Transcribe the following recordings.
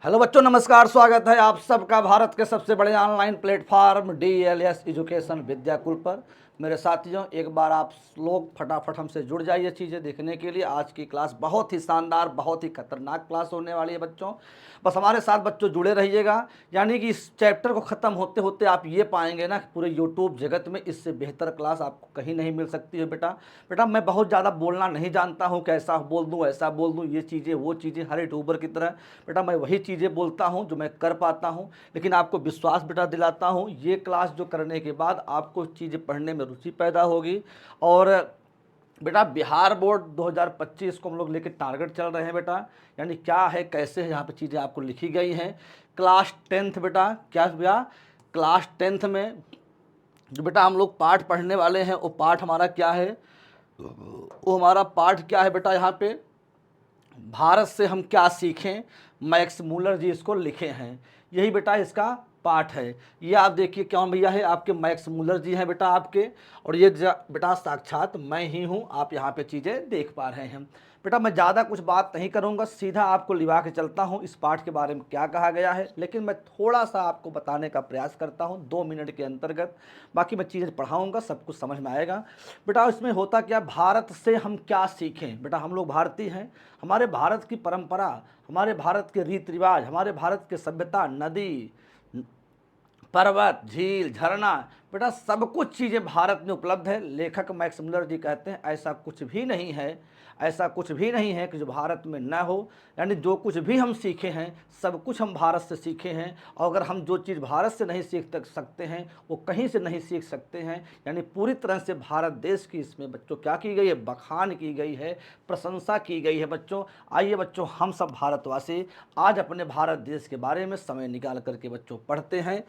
Hello बच्चों, नमस्कार। स्वागत है आप सबका भारत के सबसे बड़े online platform DLS education Vidyakul पर। मेरे साथियों, एक बार आप लोग फटाफट हमसे जुड़ जाइए चीज़ें देखने के लिए। आज की क्लास बहुत ही शानदार, बहुत ही खतरनाक क्लास होने वाली है बच्चों। बस हमारे साथ बच्चों जुड़े रहिएगा। यानी कि इस चैप्टर को ख़त्म होते होते आप ये पाएंगे ना कि पूरे यूट्यूब जगत में इससे बेहतर क्लास आपको कहीं नहीं मिल सकती है। बेटा मैं बहुत ज़्यादा बोलना नहीं जानता हूँ, कैसा बोल दूँ ऐसा बोल दूँ, ये चीज़ें वो चीज़ें हर यूट्यूबर की तरह बेटा मैं वही चीज़ें बोलता हूँ जो मैं कर पाता हूँ। लेकिन आपको विश्वास बेटा दिलाता हूँ, ये क्लास जो करने के बाद आपको चीज़ें पढ़ने में रुचि पैदा होगी। और बेटा बिहार बोर्ड 2025 को हम लोग लेके टारगेट चल रहे हैं बेटा। यानी क्या है, कैसे है, यहाँ पे चीज़ें आपको लिखी गई हैं। क्लास 10th बेटा, क्या भैया, क्लास 10th में जो बेटा हम लोग पाठ पढ़ने वाले हैं वो पाठ हमारा क्या है, वो हमारा पाठ क्या है बेटा, यहाँ पे भारत से हम क्या सीखें, मैक्स मूलर जी इसको लिखे हैं। यही बेटा इसका पाठ है। ये आप देखिए कौन भैया है, आपके मैक्स मूलर जी हैं बेटा आपके। और ये बेटा साक्षात मैं ही हूँ, आप यहाँ पे चीज़ें देख पा रहे हैं। बेटा मैं ज़्यादा कुछ बात नहीं करूँगा, सीधा आपको लिवा के चलता हूँ इस पाठ के बारे में क्या कहा गया है। लेकिन मैं थोड़ा सा आपको बताने का प्रयास करता हूँ 2 मिनट के अंतर्गत। बाकी मैं चीज़ें पढ़ाऊँगा, सब कुछ समझ में आएगा। बेटा इसमें होता क्या, भारत से हम क्या सीखें। बेटा हम लोग भारतीय हैं, हमारे भारत की परंपरा, हमारे भारत के रीति रिवाज, हमारे भारत के सभ्यता, नदी, पर्वत, झील, झरना, बेटा सब कुछ चीज़ें भारत में उपलब्ध है। लेखक मैक्स मुलर जी कहते हैं ऐसा कुछ भी नहीं है, ऐसा कुछ भी नहीं है कि जो भारत में न हो। यानी जो कुछ भी हम सीखे हैं सब कुछ हम भारत से सीखे हैं। और अगर हम जो चीज़ भारत से नहीं सीख सकते हैं वो कहीं से नहीं सीख सकते हैं। यानी पूरी तरह से भारत देश की इसमें बच्चों क्या की गई है, बखान की गई है, प्रशंसा की गई है बच्चों। आइए बच्चों, हम सब भारतवासी आज अपने भारत देश के बारे में समय निकाल करके बच्चों पढ़ते हैं।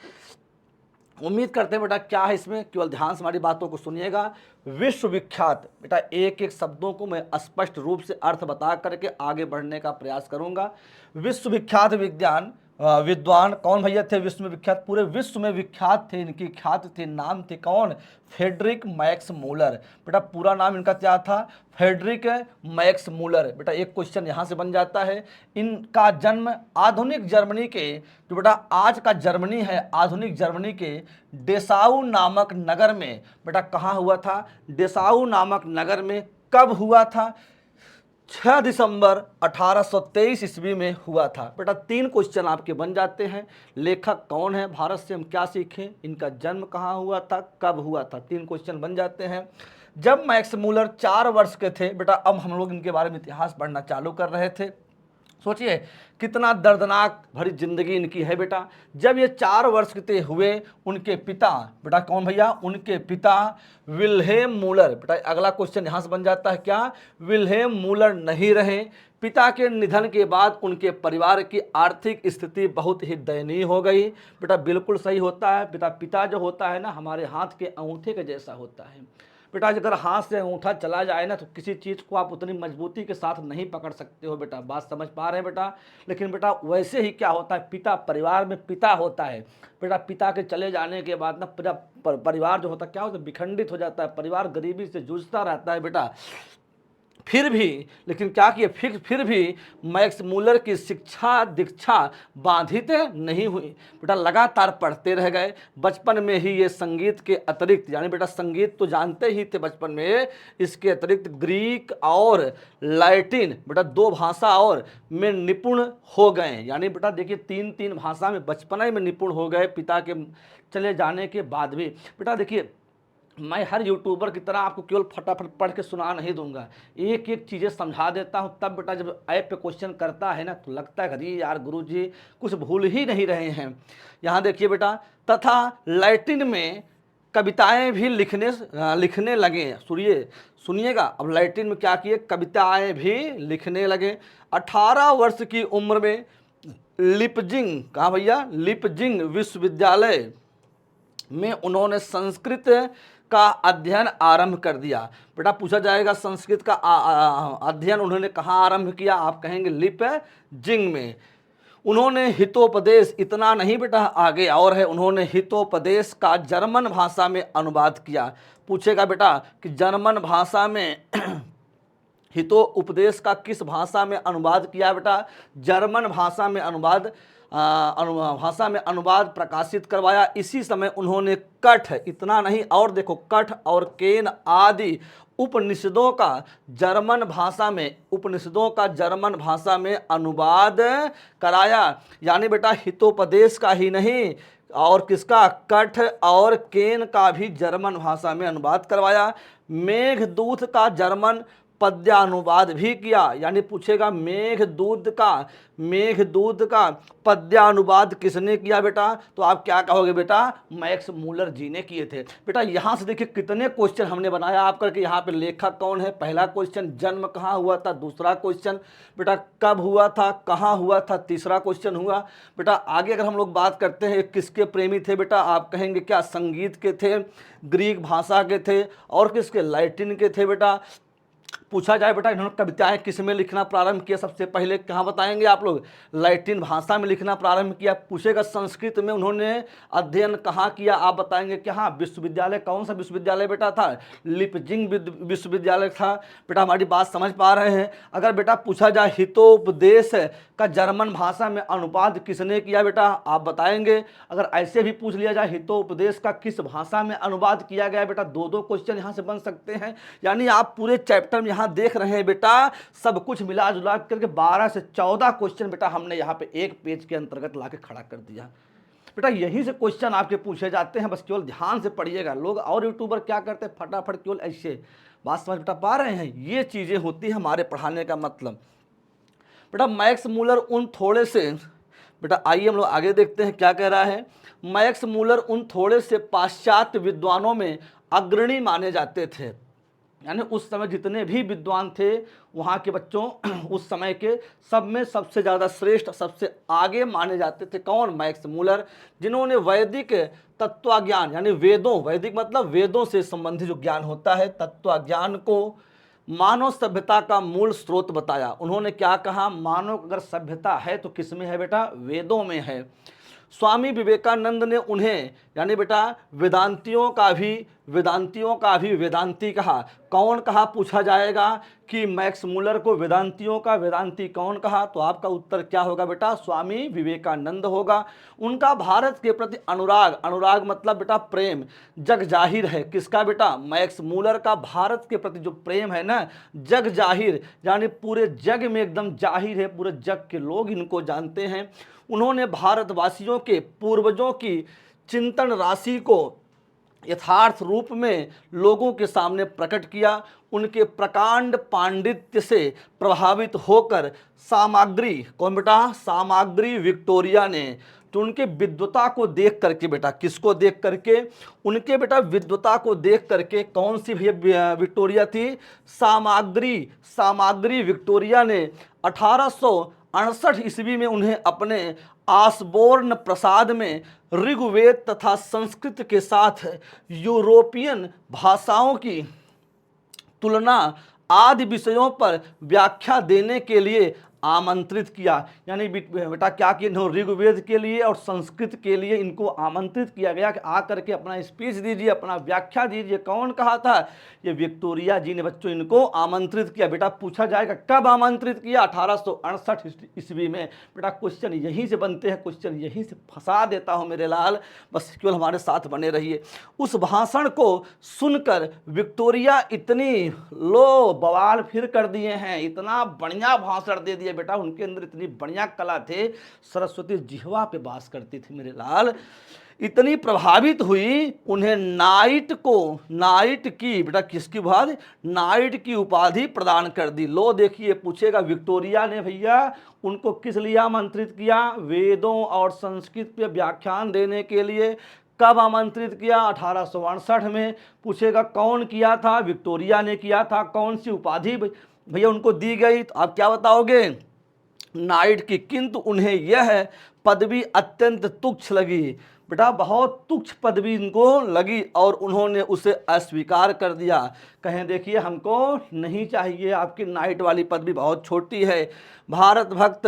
उम्मीद करते हैं बेटा क्या है इसमें, केवल ध्यान से हमारी बातों को सुनिएगा। विश्वविख्यात बेटा, एक एक शब्दों को मैं स्पष्ट रूप से अर्थ बता करके आगे बढ़ने का प्रयास करूंगा। विश्वविख्यात विद्वान कौन भैया थे, विश्व में विख्यात, पूरे विश्व में विख्यात थे, इनकी ख्याति थे, नाम थे कौन, फ्रेडरिक मैक्स मूलर। बेटा पूरा नाम इनका क्या था, फ्रेडरिक मैक्स मूलर। बेटा एक क्वेश्चन यहाँ से बन जाता है, इनका जन्म आधुनिक जर्मनी के, जो बेटा आज का जर्मनी है, आधुनिक जर्मनी के डेसाउ नामक नगर में, बेटा कहाँ हुआ था, डेसाउ नामक नगर में कब हुआ था, 6 दिसंबर 1823 ईस्वी में हुआ था। बेटा 3 क्वेश्चन आपके बन जाते हैं। लेखक कौन है, भारत से हम क्या सीखें, इनका जन्म कहाँ हुआ था, कब हुआ था, 3 क्वेश्चन बन जाते हैं। जब मैक्स मूलर 4 वर्ष के थे बेटा, अब हम लोग इनके बारे में इतिहास पढ़ना चालू कर रहे थे। सोचिए कितना दर्दनाक भरी जिंदगी इनकी है बेटा। जब ये 4 वर्ष के हुए, उनके पिता, बेटा कौन भैया, उनके पिता विल्हेम मूलर। बेटा अगला क्वेश्चन यहां से बन जाता है, क्या विल्हेम मूलर नहीं रहे। पिता के निधन के बाद उनके परिवार की आर्थिक स्थिति बहुत ही दयनीय हो गई। बेटा बिल्कुल सही होता है, पिता जो होता है ना, हमारे हाथ के अंगूठे के जैसा होता है। बेटा अगर हाथ से अंगूठा चला जाए ना तो किसी चीज़ को आप उतनी मजबूती के साथ नहीं पकड़ सकते हो। बेटा बात समझ पा रहे हैं बेटा। लेकिन बेटा वैसे ही क्या होता है, पिता, परिवार में पिता होता है। बेटा पिता के चले जाने के बाद ना पूरा परिवार जो होता है क्या होता है, विखंडित हो जाता है, परिवार गरीबी से जूझता रहता है बेटा। फिर भी, लेकिन क्या किए, फिर भी मैक्स मूलर की शिक्षा दीक्षा बाधित नहीं हुई। बेटा लगातार पढ़ते रह गए। बचपन में ही ये संगीत के अतिरिक्त, यानी बेटा संगीत तो जानते ही थे बचपन में, इसके अतिरिक्त ग्रीक और लैटिन, बेटा 2 भाषा और में निपुण हो गए। यानी बेटा देखिए 3 भाषा में बचपन में निपुण हो गए पिता के चले जाने के बाद भी। बेटा देखिए मैं हर यूट्यूबर की तरह आपको केवल फटाफट पढ़ के सुना नहीं दूंगा, एक एक चीज़ें समझा देता हूं। तब बेटा जब ऐप पे क्वेश्चन करता है ना तो लगता है अरे यार गुरुजी कुछ भूल ही नहीं रहे हैं। यहाँ देखिए बेटा, तथा लैटिन में कविताएं भी लिखने लगे। सुनिएगा, अब लैटिन में क्या किए, कविताएं भी लिखने लगे। 18 वर्ष की उम्र में लिपजिंग, कहाँ भैया, लिपजिंग विश्वविद्यालय में उन्होंने संस्कृत का अध्ययन आरंभ कर दिया। बेटा पूछा जाएगा संस्कृत का अध्ययन उन्होंने कहाँ आरंभ किया, आप कहेंगे लिपजिंग में। उन्होंने हितोपदेश, इतना नहीं बेटा आगे और है, उन्होंने हितोपदेश का जर्मन भाषा में अनुवाद किया। पूछेगा बेटा कि जर्मन भाषा में हितोपदेश का किस भाषा में अनुवाद किया बेटा? जर्मन भाषा में भाषा में अनुवाद प्रकाशित करवाया। इसी समय उन्होंने कठ, इतना नहीं और देखो, कठ और केन आदि उपनिषदों का जर्मन भाषा में अनुवाद कराया। यानी बेटा हितोपदेश का ही नहीं और किसका, कठ और केन का भी जर्मन भाषा में अनुवाद करवाया। मेघदूत का जर्मन पद्यानुवाद भी किया। यानी पूछेगा मेघदूत का पद्यानुवाद किसने किया बेटा? तो आप क्या कहोगे बेटा? मैक्स मूलर जी ने किए थे। बेटा यहाँ से देखिए कितने क्वेश्चन हमने बनाया आप करके। यहाँ पे लेखक कौन है? पहला क्वेश्चन, जन्म कहाँ हुआ था? दूसरा क्वेश्चन बेटा कब हुआ था, कहाँ हुआ था? तीसरा क्वेश्चन हुआ। बेटा आगे अगर हम लोग बात करते हैं किसके प्रेमी थे बेटा? आप कहेंगे क्या संगीत के थे, ग्रीक भाषा के थे और किसके, लैटिन के थे बेटा। पूछा जाए बेटा इन्होंने कविताएं किस में लिखना प्रारंभ किया? सबसे पहले कहाँ बताएंगे आप लोग? लैटिन भाषा में लिखना प्रारंभ किया। पूछेगा संस्कृत में उन्होंने अध्ययन कहाँ किया? आप बताएंगे क्या? विश्वविद्यालय, कौन सा विश्वविद्यालय बेटा था? लिपजिंग विश्वविद्यालय था। बेटा हमारी बात समझ पा रहे हैं? अगर बेटा पूछा जाए हितोपदेश का जर्मन भाषा में अनुवाद किसने किया बेटा? आप बताएंगे। अगर ऐसे भी पूछ लिया जाए हितोपदेश का किस भाषा में अनुवाद किया गया बेटा? दो दो क्वेश्चन यहाँ से बन सकते हैं। यानी आप पूरे चैप्टर में यहाँ देख रहे हैं बेटा, सब कुछ मिला जुला करके 12 से 14 क्वेश्चन बेटा हमने यहाँ पे एक पेज के अंतर्गत लाके खड़ा कर दिया। बेटा यहीं से क्वेश्चन आपके पूछे जाते हैं, बस केवल ध्यान से पढ़िएगा। लोग और यूट्यूबर क्या करते हैं, फटाफट केवल ऐसे बात समझ बेटा पा रहे हैं। ये चीज़ें होती हैं हमारे पढ़ाने का मतलब। बेटा मैक्स मूलर उन थोड़े से, बेटा आइए हम लोग आगे देखते हैं क्या कह रहा है। मैक्स मूलर उन थोड़े से पाश्चात्य विद्वानों में अग्रणी माने जाते थे। यानी उस समय जितने भी विद्वान थे वहाँ के बच्चों उस समय के सब में सबसे ज़्यादा श्रेष्ठ, सबसे आगे माने जाते थे। कौन? मैक्स मूलर, जिन्होंने वैदिक तत्वज्ञान यानी वेदों, वैदिक मतलब वेदों से संबंधित जो ज्ञान होता है, तत्वज्ञान को मानव सभ्यता का मूल स्रोत बताया। उन्होंने क्या कहा? मानव अगर सभ्यता है तो किस में है बेटा? वेदों में है। स्वामी विवेकानंद ने उन्हें यानी बेटा वेदांतियों का भी वेदांती कहा। कौन कहा? पूछा जाएगा कि मैक्स मूलर को वेदांतियों का वेदांती कौन कहा? तो आपका उत्तर क्या होगा बेटा? स्वामी विवेकानंद होगा। उनका भारत के प्रति अनुराग मतलब बेटा प्रेम, जग जाहिर है। किसका बेटा? मैक्स मूलर का भारत के प्रति जो प्रेम है ना, जग जाहिर, यानी पूरे जग में एकदम जाहिर है, पूरे जग के लोग इनको जानते हैं। उन्होंने भारतवासियों के पूर्वजों की चिंतन राशि को यथार्थ रूप में लोगों के सामने प्रकट किया। उनके प्रकांड पांडित्य से प्रभावित होकर सामग्री, कौन बेटा? सामग्री विक्टोरिया ने, तो उनके विद्वता को देख करके बेटा, किसको देख करके? उनके बेटा विद्वता को देख करके, कौन सी भैया विक्टोरिया थी? सामग्री विक्टोरिया ने 1868 ईस्वी में उन्हें अपने आसबोर्न प्रसाद में ऋग्वेद तथा संस्कृत के साथ यूरोपियन भाषाओं की तुलना आदि विषयों पर व्याख्या देने के लिए आमंत्रित किया। यानी बेटा क्या किया? ऋग्वेद के लिए और संस्कृत के लिए इनको आमंत्रित किया गया कि आ करके अपना स्पीच दीजिए, अपना व्याख्या दीजिए। कौन कहा था? ये विक्टोरिया जी ने बच्चों इनको आमंत्रित किया। बेटा पूछा जाएगा कब आमंत्रित किया? 1868 ईस्वी में। बेटा क्वेश्चन यहीं से बनते हैं, क्वेश्चन यहीं से फंसा देता हूँ मेरे लाल, बस केवल हमारे साथ बने रहिए। उस भाषण को सुनकर विक्टोरिया इतनी लो बवाल फिर कर दिए हैं, इतना बढ़िया भाषण दे दिया बेटा, उनके अंदर इतनी बढ़िया कला थे, सरस्वती जिह्वा पे वास करती थी मेरे लाल। इतनी प्रभावित हुई, उन्हें नाइट की बेटा किसकी उपाधि? नाइट की उपाधि प्रदान कर दी। लो देखिए पूछेगा विक्टोरिया ने भैया उनको किस लिए आमंत्रित किया? वेदों और संस्कृत पे व्याख्यान देने के लिए। कब आमंत्रित किया? 1868 में। पूछेगा कौन किया था? विक्टोरिया ने किया था। कौन सी उपाधि भैया उनको दी गई? तो आप क्या बताओगे? नाइट की। किंतु उन्हें यह पदवी अत्यंत तुच्छ लगी। बेटा बहुत तुच्छ पदवी इनको लगी और उन्होंने उसे अस्वीकार कर दिया। कहें देखिए हमको नहीं चाहिए, आपकी नाइट वाली पदवी बहुत छोटी है। भारत भक्त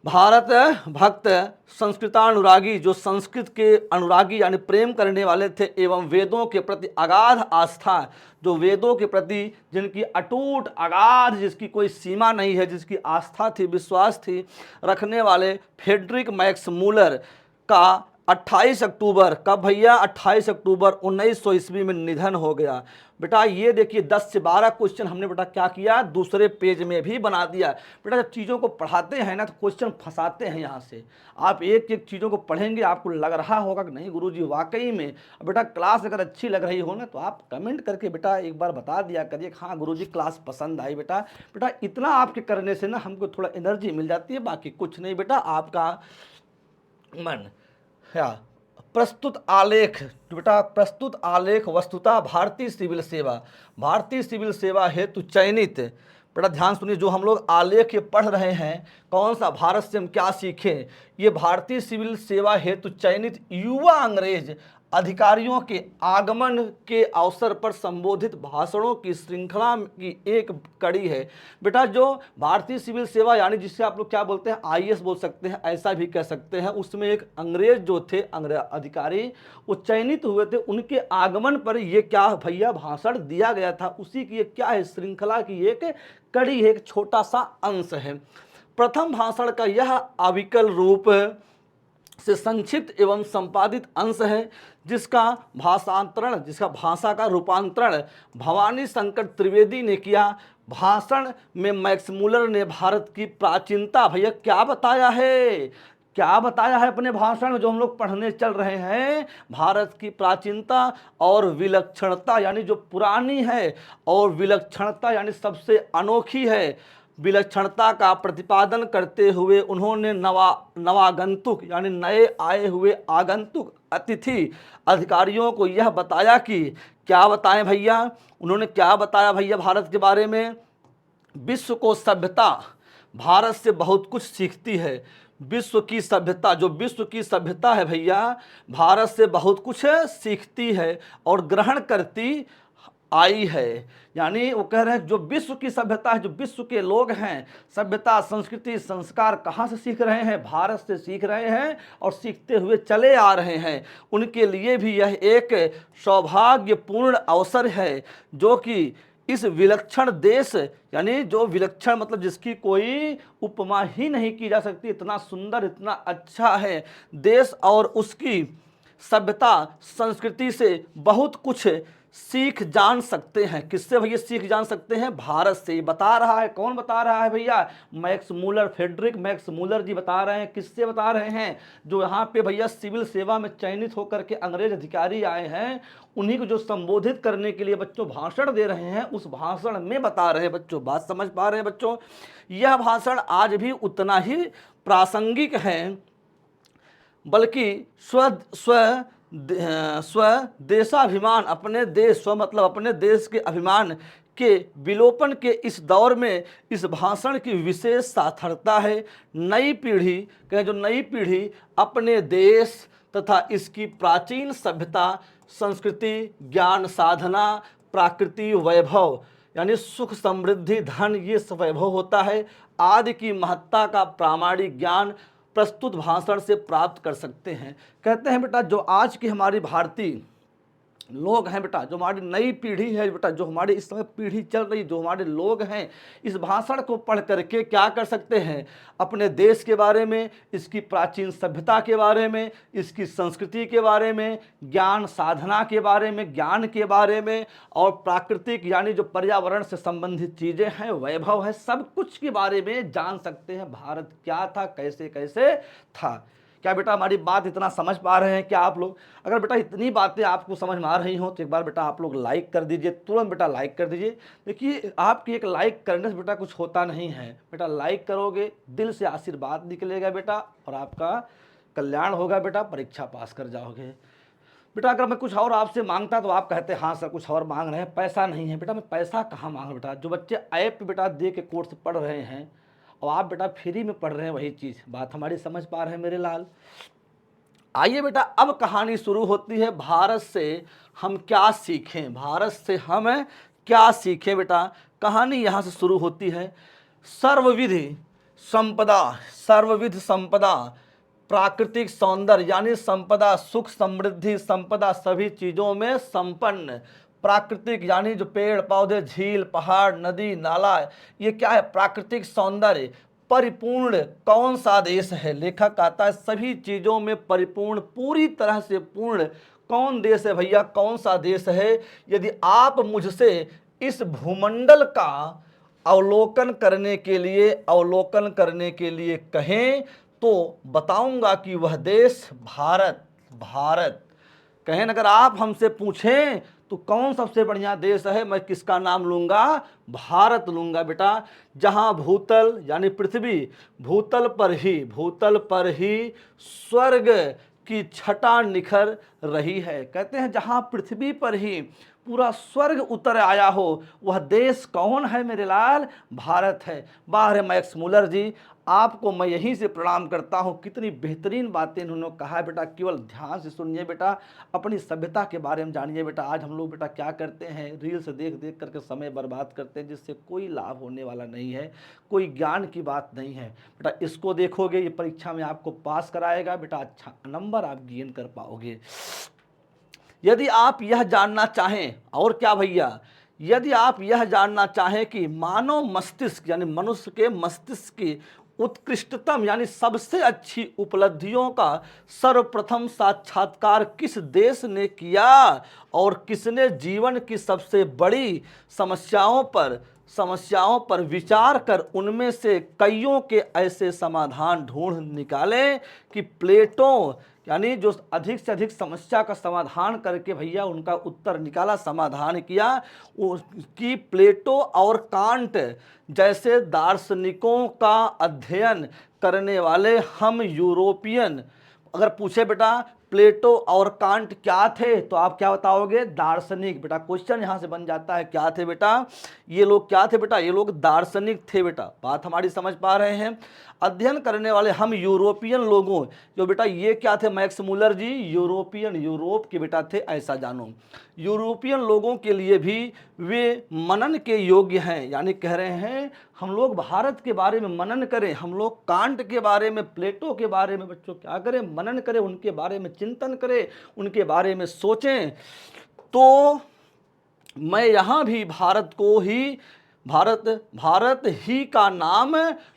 भारत भक्त संस्कृतानुरागी, जो संस्कृत के अनुरागी यानी प्रेम करने वाले थे, एवं वेदों के प्रति अगाध आस्था, जो वेदों के प्रति जिनकी अटूट अगाध, जिसकी कोई सीमा नहीं है, जिसकी आस्था थी, विश्वास थी, रखने वाले फ्रेडरिक मैक्स मूलर का 28 अक्टूबर, कब भैया 28 अक्टूबर 1900 ईस्वी में निधन हो गया। बेटा ये देखिए 10 से 12 क्वेश्चन हमने बेटा क्या किया, दूसरे पेज में भी बना दिया। बेटा जब चीज़ों को पढ़ाते हैं ना तो क्वेश्चन फंसाते हैं यहाँ से। आप एक एक चीज़ों को पढ़ेंगे, आपको लग रहा होगा कि नहीं गुरुजी वाकई में। बेटा क्लास अगर अच्छी लग रही हो ना तो आप कमेंट करके बेटा एक बार बता दिया करिए, हाँ गुरुजी क्लास पसंद आई। बेटा बेटा इतना आपके करने से ना हमको थोड़ा एनर्जी मिल जाती है, बाकी कुछ नहीं बेटा, आपका मन। या प्रस्तुत आलेख, बेटा प्रस्तुत आलेख वस्तुतः भारतीय सिविल सेवा, भारतीय सिविल सेवा हेतु चयनित, बेटा ध्यान सुनिए, जो हम लोग आलेख ये पढ़ रहे हैं, कौन सा, भारत से हम क्या सीखें, ये भारतीय सिविल सेवा हेतु चयनित युवा अंग्रेज अधिकारियों के आगमन के अवसर पर संबोधित भाषणों की श्रृंखला की एक कड़ी है। बेटा जो भारतीय सिविल सेवा यानी जिससे आप लोग क्या बोलते हैं, आईएएस बोल सकते हैं, ऐसा भी कह सकते हैं, उसमें एक अंग्रेज जो थे, अंग्रेज अधिकारी वो चयनित हुए थे, उनके आगमन पर ये क्या भैया भाषण दिया गया था, उसी की एक क्या है, श्रृंखला की एक कड़ी है, एक छोटा सा अंश है। प्रथम भाषण का यह अविकल रूप से संक्षिप्त एवं संपादित अंश है, जिसका भाषांतरण, जिसका भाषा का रूपांतरण भवानी शंकर त्रिवेदी ने किया। भाषण में मैक्स मूलर ने भारत की प्राचीनता, भैया क्या बताया है, क्या बताया है अपने भाषण में, जो हम लोग पढ़ने चल रहे हैं, भारत की प्राचीनता और विलक्षणता यानी जो पुरानी है, और विलक्षणता यानी सबसे अनोखी है, विलक्षणता का प्रतिपादन करते हुए उन्होंने नवागंतुक यानी नए आए हुए आगंतुक अतिथि अधिकारियों को यह बताया कि, क्या बताएं भैया, उन्होंने क्या बताया भैया भारत के बारे में, विश्व को सभ्यता भारत से बहुत कुछ सीखती है। विश्व की सभ्यता, जो विश्व की सभ्यता है भैया, भारत से बहुत कुछ सीखती है और ग्रहण करती आई है। यानी वो कह रहे हैं जो विश्व की सभ्यता है, जो विश्व के लोग हैं, सभ्यता संस्कृति संस्कार कहाँ से सीख रहे हैं, भारत से सीख रहे हैं और सीखते हुए चले आ रहे हैं। उनके लिए भी यह एक सौभाग्यपूर्ण अवसर है, जो कि इस विलक्षण देश, यानी जो विलक्षण मतलब जिसकी कोई उपमा ही नहीं की जा सकती, इतना सुंदर इतना अच्छा है देश, और उसकी सभ्यता संस्कृति से बहुत कुछ सीख जान सकते हैं। किससे भैया सीख जान सकते हैं, भारत से। ये बता रहा है, कौन बता रहा है भैया, Max Muller, Friedrich Max Muller ji बता रहे हैं। किससे बता रहे हैं, जो यहाँ पे भैया सिविल सेवा में चयनित होकर के अंग्रेज अधिकारी आए हैं, उन्हीं को जो संबोधित करने के लिए बच्चों भाषण दे रहे हैं, उस भाषण में बता रहे हैं। बच्चों बात समझ पा रहे हैं बच्चों, यह भाषण आज भी उतना ही प्रासंगिक है, बल्कि स्वदेशाभिमान, अपने देश, स्व मतलब अपने देश के अभिमान के विलोपन के इस दौर में इस भाषण की विशेष सार्थकता है। नई पीढ़ी, कहें जो नई पीढ़ी अपने देश तथा इसकी प्राचीन सभ्यता संस्कृति ज्ञान साधना प्राकृतिक वैभव यानी सुख समृद्धि धन, ये सब वैभव होता है, आदि की महत्ता का प्रामाणिक ज्ञान प्रस्तुत भाषण से प्राप्त कर सकते हैं। कहते हैं बेटा जो आज की हमारी भारतीय लोग हैं बेटा, जो हमारी नई पीढ़ी है बेटा, जो हमारी इस समय पीढ़ी चल रही, जो हमारे लोग हैं, इस भाषण को पढ़ करके क्या कर सकते हैं, अपने देश के बारे में, इसकी प्राचीन सभ्यता के बारे में, इसकी संस्कृति के बारे में, ज्ञान साधना के बारे में, ज्ञान के बारे में, और प्राकृतिक यानी जो पर्यावरण से संबंधित चीज़ें हैं, वैभव है, सब कुछ के बारे में जान सकते हैं। भारत क्या था, कैसे कैसे था। क्या बेटा हमारी बात इतना समझ पा रहे हैं क्या आप लोग? अगर बेटा इतनी बातें आपको समझ में आ रही हो तो एक बार बेटा आप लोग लाइक कर दीजिए, तुरंत बेटा लाइक कर दीजिए। देखिए आपकी एक लाइक करने से बेटा कुछ होता नहीं है, बेटा लाइक करोगे दिल से आशीर्वाद निकलेगा बेटा, और आपका कल्याण होगा बेटा, परीक्षा पास कर जाओगे। बेटा अगर मैं कुछ और आपसे मांगता तो आप कहते हाँ सर कुछ और मांग रहे हैं, पैसा नहीं है। बेटा मैं पैसा कहाँ मांग, बेटा जो बच्चे ऐप पे बेटा दे के कोर्स पढ़ रहे हैं और आप बेटा फ्री में पढ़ रहे हैं वही चीज़, बात हमारी समझ पा रहे हैं मेरे लाल। आइए बेटा अब कहानी शुरू होती है, भारत से हम क्या सीखें, भारत से हम क्या सीखें। बेटा कहानी यहाँ से शुरू होती है। सर्वविधि संपदा, सर्वविध संपदा, प्राकृतिक सौंदर्य यानी संपदा, सुख समृद्धि, संपदा सभी चीज़ों में संपन्न। प्राकृतिक यानी जो पेड़ पौधे, झील, पहाड़, नदी, नाला, ये क्या है? प्राकृतिक सौंदर्य। परिपूर्ण कौन सा देश है? लेखक आता है सभी चीज़ों में परिपूर्ण, पूरी तरह से पूर्ण कौन देश है भैया? कौन सा देश है? यदि आप मुझसे इस भूमंडल का अवलोकन करने के लिए कहें तो बताऊंगा कि वह देश भारत। भारत कहें, अगर आप हमसे पूछें तो कौन सबसे बढ़िया देश है, मैं किसका नाम लूंगा? भारत लूंगा बेटा। जहां भूतल यानी पृथ्वी, भूतल पर ही स्वर्ग की छटा निखर रही है। कहते हैं जहां पृथ्वी पर ही पूरा स्वर्ग उतर आया हो, वह देश कौन है मेरे लाल? भारत है। वाह रे मैक्स मुलर जी, आपको मैं यहीं से प्रणाम करता हूँ। कितनी बेहतरीन बातें उन्होंने कहा है बेटा, केवल ध्यान से सुनिए बेटा, अपनी सभ्यता के बारे में जानिए बेटा। आज हम लोग बेटा क्या करते हैं? रील्स देख देख करके समय बर्बाद करते हैं, जिससे कोई लाभ होने वाला नहीं है, कोई ज्ञान की बात नहीं है बेटा। इसको देखोगे, ये परीक्षा में आपको पास कराएगा बेटा, अच्छा नंबर आप गेन कर पाओगे। यदि आप यह जानना चाहें, और क्या भैया, यदि आप यह जानना चाहें कि मानव मस्तिष्क यानी मनुष्य के मस्तिष्क की उत्कृष्टतम यानी सबसे अच्छी उपलब्धियों का सर्वप्रथम साक्षात्कार किस देश ने किया और किसने जीवन की सबसे बड़ी समस्याओं पर विचार कर उनमें से कईयों के ऐसे समाधान ढूंढ निकाले कि प्लेटो यानी जो अधिक से अधिक समस्या का समाधान करके भैया उनका उत्तर निकाला, समाधान किया, कि प्लेटो और कांट जैसे दार्शनिकों का अध्ययन करने वाले हम यूरोपियन, अगर पूछे बेटा प्लेटो और कांट क्या थे तो आप क्या बताओगे? दार्शनिक। बेटा क्वेश्चन यहां से बन जाता है, क्या थे बेटा? ये लोग क्या थे बेटा? ये लोग दार्शनिक थे बेटा। बात हमारी समझ पा रहे हैं? अध्ययन करने वाले हम यूरोपियन लोगों, जो बेटा ये क्या थे मैक्स मुलर जी? यूरोपियन, यूरोप के बेटा थे, ऐसा जानो। यूरोपियन लोगों के लिए भी वे मनन के योग्य हैं, यानी कह रहे हैं हम लोग भारत के बारे में मनन करें, हम लोग कांट के बारे में, प्लेटो के बारे में बच्चों क्या करें? मनन करें, उनके बारे में चिंतन करें, उनके बारे में सोचें। तो मैं यहाँ भी भारत ही का नाम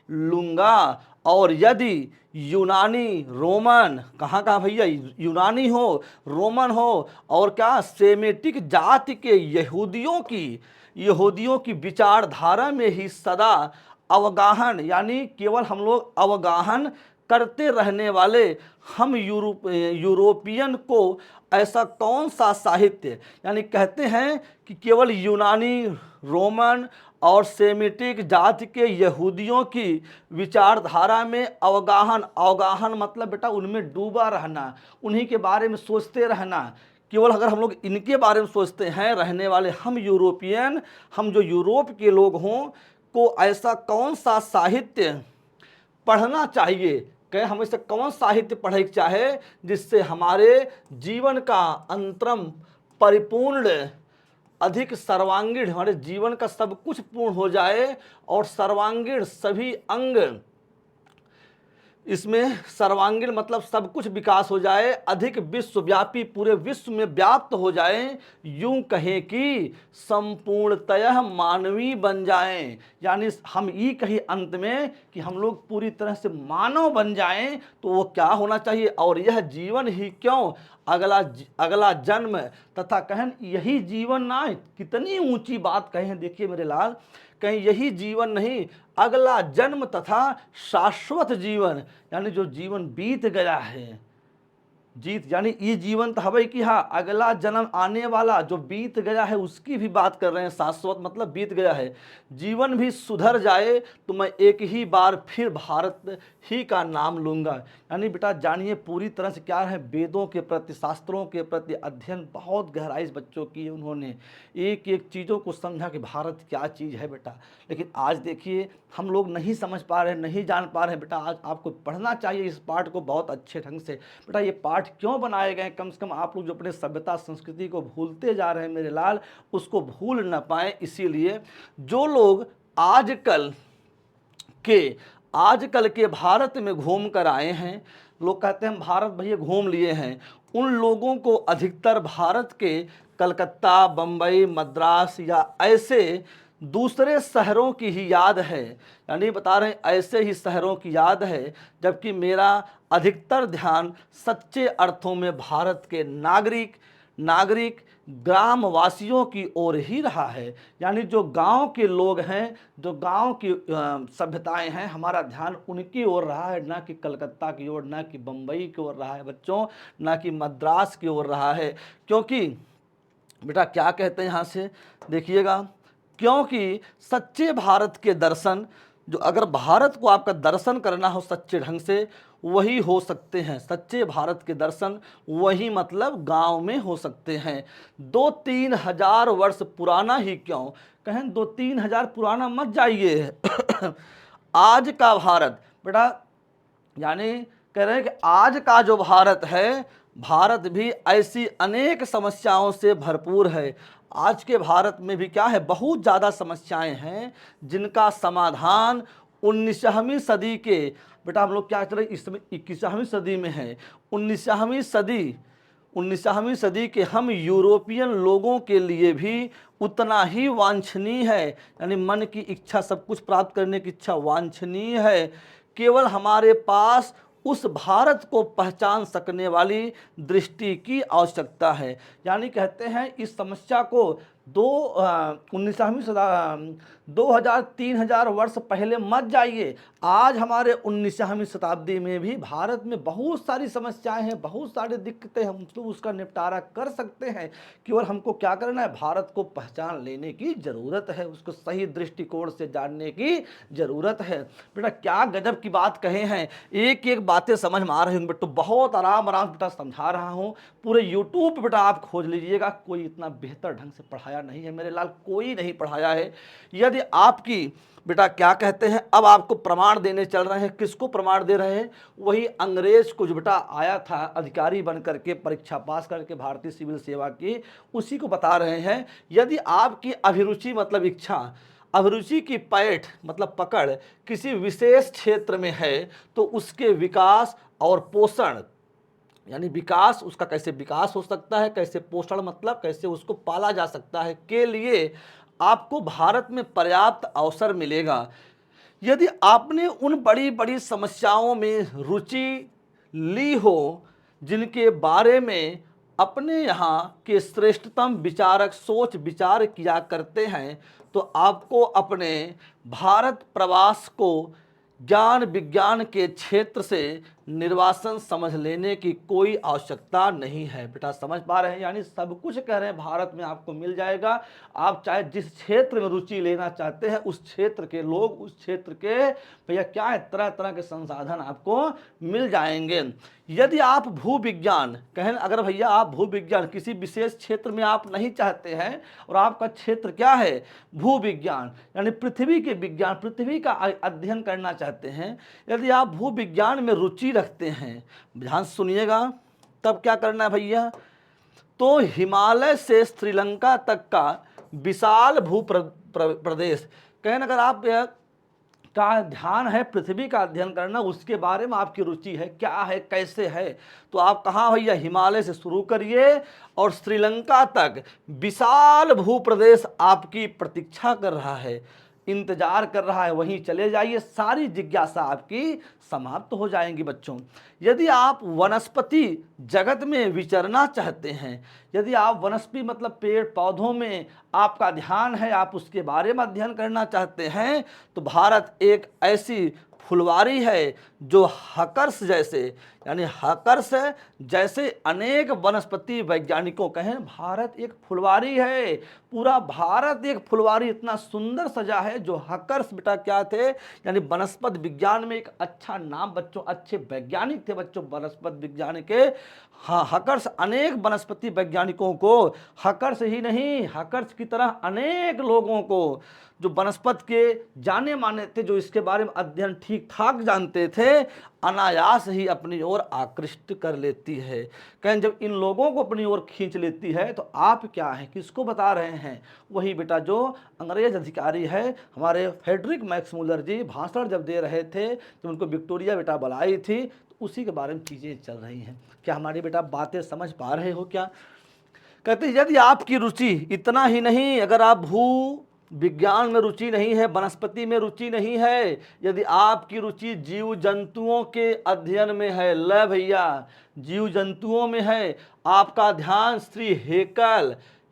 लूंगा। और यदि यूनानी, रोमन, कहाँ भैया? यूनानी हो, रोमन हो, और क्या सेमेटिक जाति के यहूदियों की विचारधारा में ही सदा अवगाहन यानी केवल हम लोग अवगाहन करते रहने वाले हम यूरोपियन को ऐसा कौन सा साहित्य, यानी कहते हैं कि केवल यूनानी, रोमन और सेमिटिक जाति के यहूदियों की विचारधारा में अवगाहन मतलब बेटा उनमें डूबा रहना, उन्हीं के बारे में सोचते रहना। केवल अगर हम लोग इनके बारे में सोचते हैं रहने वाले हम यूरोपियन, हम जो यूरोप के लोग हों को ऐसा कौन सा साहित्य पढ़ना चाहिए? कहें हमें से कौन साहित्य पढ़े चाहे जिससे हमारे जीवन का अंतरम परिपूर्ण, अधिक सर्वांगीण, हमारे जीवन का सब कुछ पूर्ण हो जाए और सर्वांगीण सभी अंग, इसमें सर्वांगीण मतलब सब कुछ विकास हो जाए, अधिक विश्वव्यापी पूरे विश्व में व्याप्त हो जाए, यूं कहें कि संपूर्णतः मानवीय बन जाएं। यानी हम ये कहीं अंत में कि हम लोग पूरी तरह से मानव बन जाएं, तो वो क्या होना चाहिए? और यह जीवन ही क्यों, अगला जन्म तथा कहें यही जीवन ना, कितनी ऊंची बात कहें, देखिए मेरे लाल, कहीं यही जीवन नहीं, अगला जन्म तथा शाश्वत जीवन, यानी जो जीवन बीत गया है, यानी ये जीवन तो हवे कि हाँ अगला जन्म आने वाला जो बीत गया है उसकी भी बात कर रहे हैं। शाश्वत मतलब बीत गया है, जीवन भी सुधर जाए तो मैं एक ही बार फिर भारत ही का नाम लूँगा। यानी बेटा जानिए पूरी तरह से क्या है, वेदों के प्रति, शास्त्रों के प्रति अध्ययन बहुत गहराई से बच्चों की, उन्होंने एक एक चीज़ों को समझा कि भारत क्या चीज़ है बेटा। लेकिन आज देखिए हम लोग नहीं समझ पा रहे, नहीं जान पा रहे हैं बेटा। आज आपको पढ़ना चाहिए इस पाठ को बहुत अच्छे ढंग से। बेटा ये पाठ क्यों बनाए गए? कम से कम आप लोग जो अपने सभ्यता संस्कृति को भूलते जा रहे हैं मेरे लाल, उसको भूल न पाए, इसीलिए जो लोग आजकल के आजकल के भारत में घूम कर आए हैं, लोग कहते हैं हम भारत भैया घूम लिए हैं, उन लोगों को अधिकतर भारत के कलकत्ता, बम्बई, मद्रास या ऐसे दूसरे शहरों की ही याद है, यानी बता रहे हैं ऐसे ही शहरों की याद है, जबकि मेरा अधिकतर ध्यान सच्चे अर्थों में भारत के नागरिक ग्रामवासियों की ओर ही रहा है। यानी जो गांव के लोग हैं, जो गांव की सभ्यताएं हैं, हमारा ध्यान उनकी ओर रहा है, ना कि कलकत्ता की ओर, ना कि बम्बई की ओर रहा है बच्चों, ना कि मद्रास की ओर रहा है। क्योंकि बेटा क्या कहते हैं यहाँ से देखिएगा, क्योंकि सच्चे भारत के दर्शन, जो अगर भारत को आपका दर्शन करना हो सच्चे ढंग से, वही हो सकते हैं सच्चे भारत के दर्शन, वही मतलब गांव में हो सकते हैं। 2-3 हजार वर्ष पुराना ही क्यों, कहें 2-3 हजार पुराना मत जाइए आज का भारत बेटा, यानी कह रहे हैं कि आज का जो भारत है, भारत भी ऐसी अनेक समस्याओं से भरपूर है। आज के भारत में भी क्या है, बहुत ज़्यादा समस्याएं हैं जिनका समाधान 19वीं सदी के, बेटा हम लोग क्या चल रहे इस समय 21वीं सदी में है, 19वीं सदी के हम यूरोपियन लोगों के लिए भी उतना ही वांछनीय है, यानी मन की इच्छा, सब कुछ प्राप्त करने की इच्छा वांछनीय है। केवल हमारे पास उस भारत को पहचान सकने वाली दृष्टि की आवश्यकता है। यानी कहते हैं इस समस्या को 2000-3000 वर्ष पहले मत जाइए। आज हमारे 19वीं शताब्दी में भी भारत में बहुत सारी समस्याएं हैं, बहुत सारी दिक्कतें, हम तो उसका निपटारा कर सकते हैं। केवल हमको क्या करना है, भारत को पहचान लेने की ज़रूरत है, उसको सही दृष्टिकोण से जानने की ज़रूरत है। बेटा क्या गजब की बात कहे हैं, एक एक बातें समझ में आ रही होंगी बेटा, बहुत आराम बेटा समझा रहा हूँ। पूरे यूट्यूब बेटा आप खोज लीजिएगा, कोई इतना बेहतर ढंग से पढ़ाया नहीं है मेरे लाल, कोई नहीं पढ़ाया है। यदि आपकी बेटा क्या कहते हैं, अब आपको प्रमाण देने चल रहे हैं, किसको प्रमाण दे रहे हैं, वही अंग्रेज को जो बेटा आया था अधिकारी बन करके, परीक्षा पास करके भारतीय सिविल सेवा की, उसी को बता रहे हैं। यदि आपकी अभिरुचि मतलब इच्छा, अभिरुचि की पैठ मतलब पकड़ किसी विशेष क्षेत्र में है, तो उसके विकास और पोषण, यानी विकास उसका कैसे विकास हो सकता है, कैसे पोषण मतलब कैसे उसको पाला जा सकता है, के लिए आपको भारत में पर्याप्त अवसर मिलेगा। यदि आपने उन बड़ी बड़ी समस्याओं में रुचि ली हो जिनके बारे में अपने यहाँ के श्रेष्ठतम विचारक सोच विचार किया करते हैं, तो आपको अपने भारत प्रवास को ज्ञान विज्ञान के क्षेत्र से निर्वासन समझ लेने की कोई आवश्यकता नहीं है। बेटा समझ पा रहे हैं, यानी सब कुछ कह रहे हैं भारत में आपको मिल जाएगा। आप चाहे जिस क्षेत्र में रुचि लेना चाहते हैं, उस क्षेत्र के लोग, उस क्षेत्र के भैया क्या है, तरह तरह के संसाधन आपको मिल जाएंगे। यदि आप भू विज्ञान कहें, अगर भैया आप भू विज्ञान किसी विशेष क्षेत्र में आप नहीं चाहते हैं, और आपका क्षेत्र क्या है, भू विज्ञान यानी पृथ्वी के विज्ञान, पृथ्वी का अध्ययन करना चाहते हैं, यदि आप भू विज्ञान में रुचि रखते हैं, ध्यान सुनिएगा, तब क्या करना है भैया, तो हिमालय से श्रीलंका तक का विशाल भू प्रदेश, कहना अगर आप का ध्यान है पृथ्वी का अध्ययन करना, उसके बारे में आपकी रुचि है, क्या है कैसे है, तो आप कहाँ भैया, हिमालय से शुरू करिए और श्रीलंका तक विशाल भूप्रदेश आपकी प्रतीक्षा कर रहा है, इंतजार कर रहा है, वहीं चले जाइए, सारी जिज्ञासा आपकी समाप्त हो जाएंगी बच्चों। यदि आप वनस्पति जगत में विचरना चाहते हैं, यदि आप वनस्पति मतलब पेड़ पौधों में आपका ध्यान है, आप उसके बारे में अध्ययन करना चाहते हैं, तो भारत एक ऐसी फुलवारी है जो हकर्स जैसे, यानी हकर्स जैसे अनेक वनस्पति वैज्ञानिकों कहें, भारत एक फुलवारी है, पूरा भारत एक फुलवारी इतना सुंदर सजा है। जो हकर्स बेटा क्या थे, यानी वनस्पति विज्ञान में एक अच्छा नाम बच्चों, अच्छे वैज्ञानिक थे बच्चों वनस्पति विज्ञान के। हाँ, हकर्स अनेक वनस्पति वैज्ञानिकों को, हकर्स ही नहीं, हकर्स की तरह अनेक लोगों को जो वनस्पति के जाने माने थे, जो इसके बारे में अध्ययन ठीक ठाक जानते थे, अनायास ही अपनी ओर आकृष्ट कर लेती है। कहें जब इन लोगों को अपनी ओर खींच लेती है तो आप क्या हैं, किसको बता रहे हैं? वही बेटा जो अंग्रेज अधिकारी है, हमारे फ्रेडरिक मैक्समूलर जी भाषण जब दे रहे थे, जब उनको विक्टोरिया बेटा बुलाई थी, तो उसी के बारे में चीज़ें चल रही हैं। क्या हमारी बेटा बातें समझ पा रहे हो क्या? कहते हैं यदि आपकी रुचि इतना ही नहीं, अगर आप भू विज्ञान में रुचि नहीं है, वनस्पति में रुचि नहीं है, यदि आपकी रुचि जीव जंतुओं के अध्ययन में है, ले भैया जीव जंतुओं में है, आपका ध्यान श्री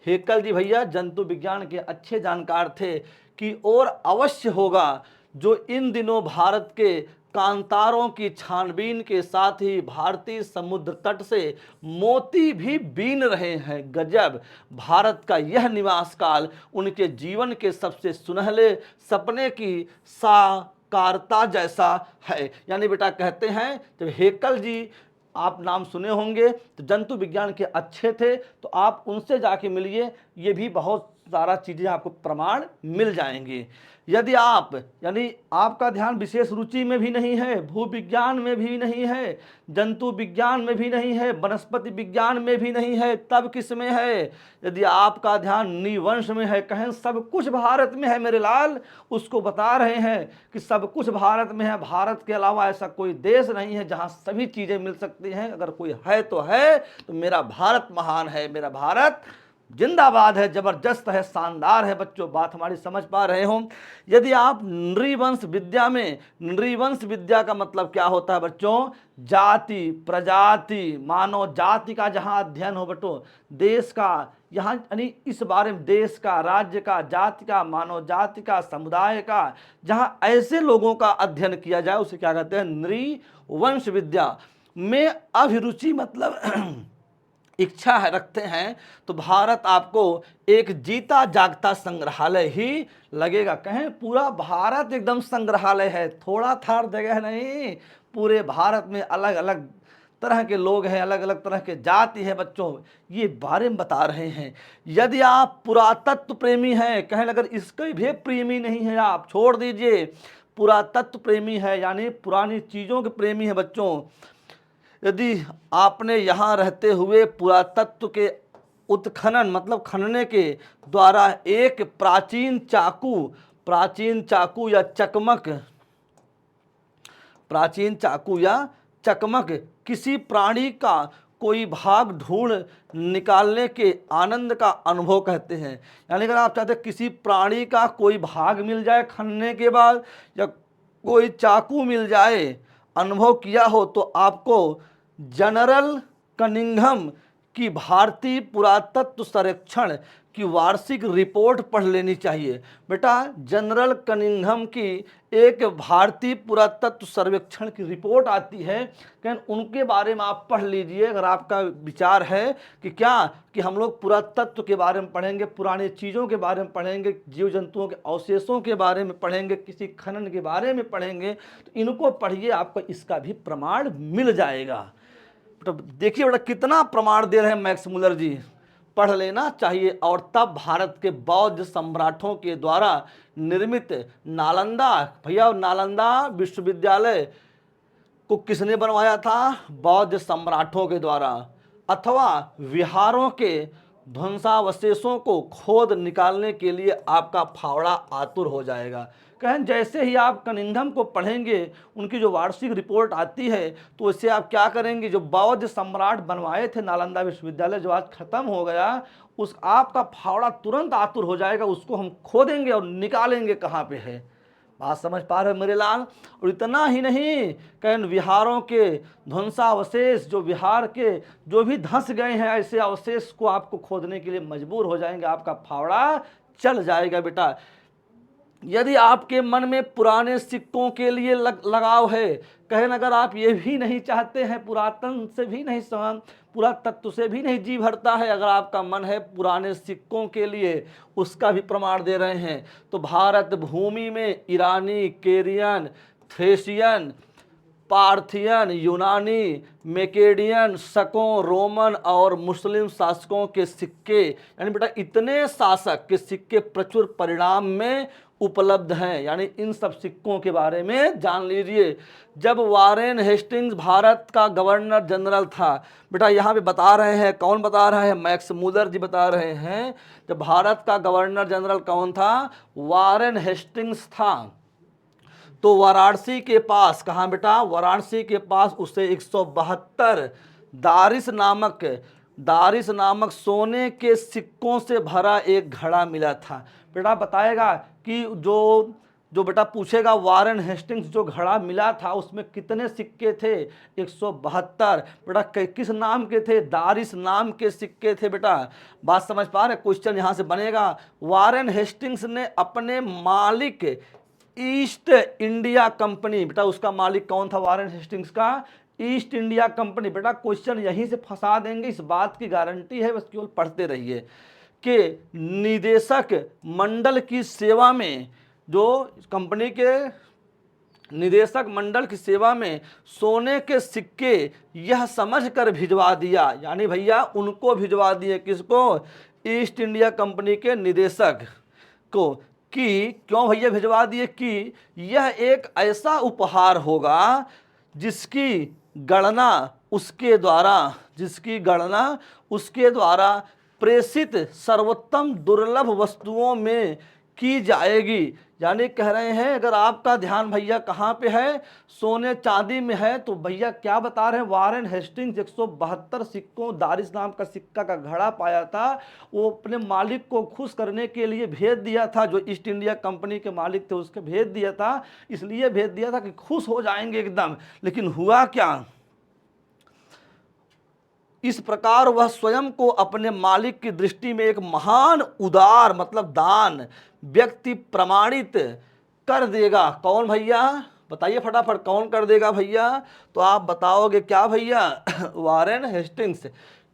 हेकल जी भैया जंतु विज्ञान के अच्छे जानकार थे कि और अवश्य होगा, जो इन दिनों भारत के कांतारों की छानबीन के साथ ही भारतीय समुद्र तट से मोती भी बीन रहे हैं। गजब, भारत का यह निवास काल उनके जीवन के सबसे सुनहले सपने की साकारता जैसा है। यानी बेटा कहते हैं जब हेकल जी, आप नाम सुने होंगे, तो जंतु विज्ञान के अच्छे थे, तो आप उनसे जाके मिलिए, ये भी बहुत सारा चीज़ें आपको प्रमाण मिल जाएंगे। यदि आप यानी आपका ध्यान विशेष रुचि में भी नहीं है, भू विज्ञान में भी नहीं है, जंतु विज्ञान में भी नहीं है, वनस्पति विज्ञान में भी नहीं है, तब किस में है? यदि आपका ध्यान निवंश में है, कहें सब कुछ भारत में है मेरे लाल, उसको बता रहे हैं कि सब कुछ भारत में है, भारत के अलावा ऐसा कोई देश नहीं है जहां सभी चीज़ें मिल सकती हैं। अगर कोई है तो मेरा भारत महान है, मेरा भारत जिंदाबाद है, जबरदस्त है, शानदार है। बच्चों बात हमारी समझ पा रहे हो? यदि आप नृवंश विद्या में, नृवंश विद्या का मतलब क्या होता है बच्चों? जाति प्रजाति मानव जाति का जहां अध्ययन हो बच्चों, देश का, यहाँ यानी इस बारे में देश का, राज्य का, जाति का, मानव जाति का, समुदाय का, जहां ऐसे लोगों का अध्ययन किया जाए उसे क्या कहते हैं? नृवंश विद्या में अभिरुचि मतलब इच्छा है रखते हैं, तो भारत आपको एक जीता जागता संग्रहालय ही लगेगा। कहें पूरा भारत एकदम संग्रहालय है, थोड़ा थार जगह नहीं, पूरे भारत में अलग अलग तरह के लोग हैं, अलग अलग तरह के जाति है बच्चों, ये बारे में बता रहे हैं। यदि आप पुरातत्व प्रेमी हैं, कहें अगर इसके भी प्रेमी नहीं है, आप छोड़ दीजिए, पुरातत्व प्रेमी है यानी पुरानी चीज़ों के प्रेमी है बच्चों, यदि आपने यहाँ रहते हुए पुरातत्व के उत्खनन मतलब खनने के द्वारा एक प्राचीन चाकू या चकमक किसी प्राणी का कोई भाग ढूंढ निकालने के आनंद का अनुभव कहते हैं। यानी अगर आप चाहते किसी प्राणी का कोई भाग मिल जाए खनने के बाद, या कोई चाकू मिल जाए, अनुभव किया हो, तो आपको जनरल कनिंघम की भारतीय पुरातत्व सर्वेक्षण की वार्षिक रिपोर्ट पढ़ लेनी चाहिए। बेटा जनरल कनिंघम की एक भारतीय पुरातत्व सर्वेक्षण की रिपोर्ट आती है, कि उनके बारे में आप पढ़ लीजिए। अगर आपका विचार है कि क्या कि हम लोग पुरातत्व के बारे में पढ़ेंगे, पुरानी चीज़ों के बारे में पढ़ेंगे, जीव जंतुओं के अवशेषों के बारे में पढ़ेंगे, किसी खनन के बारे में पढ़ेंगे, तो इनको पढ़िए, आपको इसका भी प्रमाण मिल जाएगा। तो देखिए बेटा कितना प्रमाण दे रहे हैं मैक्समूलर जी, पढ़ लेना चाहिए। और तब भारत के बौद्ध सम्राटों के द्वारा निर्मित नालंदा, भैया नालंदा विश्वविद्यालय को किसने बनवाया था? बौद्ध सम्राटों के द्वारा। अथवा विहारों के ध्वंसावशेषों को खोद निकालने के लिए आपका फावड़ा आतुर हो जाएगा। कहें जैसे ही आप कनिंघम को पढ़ेंगे, उनकी जो वार्षिक रिपोर्ट आती है, तो इससे आप क्या करेंगे, जो बौद्ध सम्राट बनवाए थे नालंदा विश्वविद्यालय जो आज खत्म हो गया, उस आपका फावड़ा तुरंत आतुर हो जाएगा, उसको हम खोदेंगे और निकालेंगे कहाँ पे है। बात समझ पा रहे मेरे लाल? और इतना ही नहीं, कहें विहारों के ध्वंसावशेष, जो विहार के जो भी धंस गए हैं, ऐसे अवशेष को आपको खोदने के लिए मजबूर हो जाएंगे, आपका फावड़ा चल जाएगा बेटा। यदि आपके मन में पुराने सिक्कों के लिए लगाव है, कहें अगर आप ये भी नहीं चाहते हैं, पुरातन से भी नहीं पुरातत्व से भी नहीं जी भरता है, अगर आपका मन है पुराने सिक्कों के लिए, उसका भी प्रमाण दे रहे हैं। तो भारत भूमि में ईरानी, केरियन, थ्रेशियन, पार्थियन, यूनानी, मेकेडियन, शकों, रोमन और मुस्लिम शासकों के सिक्के, यानी बेटा इतने शासक के सिक्के प्रचुर परिणाम में उपलब्ध हैं, यानी इन सब सिक्कों के बारे में जान लीजिए। जब वारेन हेस्टिंग्स भारत का गवर्नर जनरल था, बेटा यहाँ पे बता रहे हैं, कौन बता रहे हैं, मैक्स मुलर जी बता रहे हैं, जब भारत का गवर्नर जनरल कौन था, वारेन हेस्टिंग्स था। तो वाराणसी के पास, कहाँ बेटा, वाराणसी के पास उसे 172 दारिस नामक सोने के सिक्कों से भरा एक घड़ा मिला था। बेटा बताएगा कि जो बेटा पूछेगा वारेन हेस्टिंग्स जो घड़ा मिला था उसमें कितने सिक्के थे, 172। बेटा किस नाम के थे, दारिस नाम के सिक्के थे। बेटा बात समझ पा रहे, क्वेश्चन यहां से बनेगा। वारेन हेस्टिंग्स ने अपने मालिक ईस्ट इंडिया कंपनी, बेटा उसका मालिक कौन था वारेन हेस्टिंग्स का, ईस्ट इंडिया कंपनी। बेटा क्वेश्चन यहीं से फंसा देंगे, इस बात की गारंटी है, बस केवल पढ़ते रहिए। कि निदेशक मंडल की सेवा में, जो कंपनी के निदेशक मंडल की सेवा में सोने के सिक्के यह समझकर भिजवा दिया, यानी भैया उनको भिजवा दिए, किसको, ईस्ट इंडिया कंपनी के निदेशक को, कि क्यों भैया भिजवा दिए, कि यह एक ऐसा उपहार होगा जिसकी गणना उसके द्वारा प्रेषित सर्वोत्तम दुर्लभ वस्तुओं में की जाएगी। यानी कह रहे हैं अगर आपका ध्यान भैया कहाँ पे है, सोने चांदी में है, तो भैया क्या बता रहे हैं, वारेन हेस्टिंग्स 172 सिक्कों, दारिस नाम का सिक्का का घड़ा पाया था, वो अपने मालिक को खुश करने के लिए भेज दिया था, जो ईस्ट इंडिया कंपनी के मालिक थे उसके भेज दिया था, इसलिए भेज दिया था कि खुश हो जाएंगे एकदम। लेकिन हुआ क्या, इस प्रकार वह स्वयं को अपने मालिक की दृष्टि में एक महान उदार, मतलब दान व्यक्ति प्रमाणित कर देगा। कौन भैया बताइए फटाफट, कौन कर देगा भैया, तो आप बताओगे क्या भैया, वारेन हेस्टिंग्स।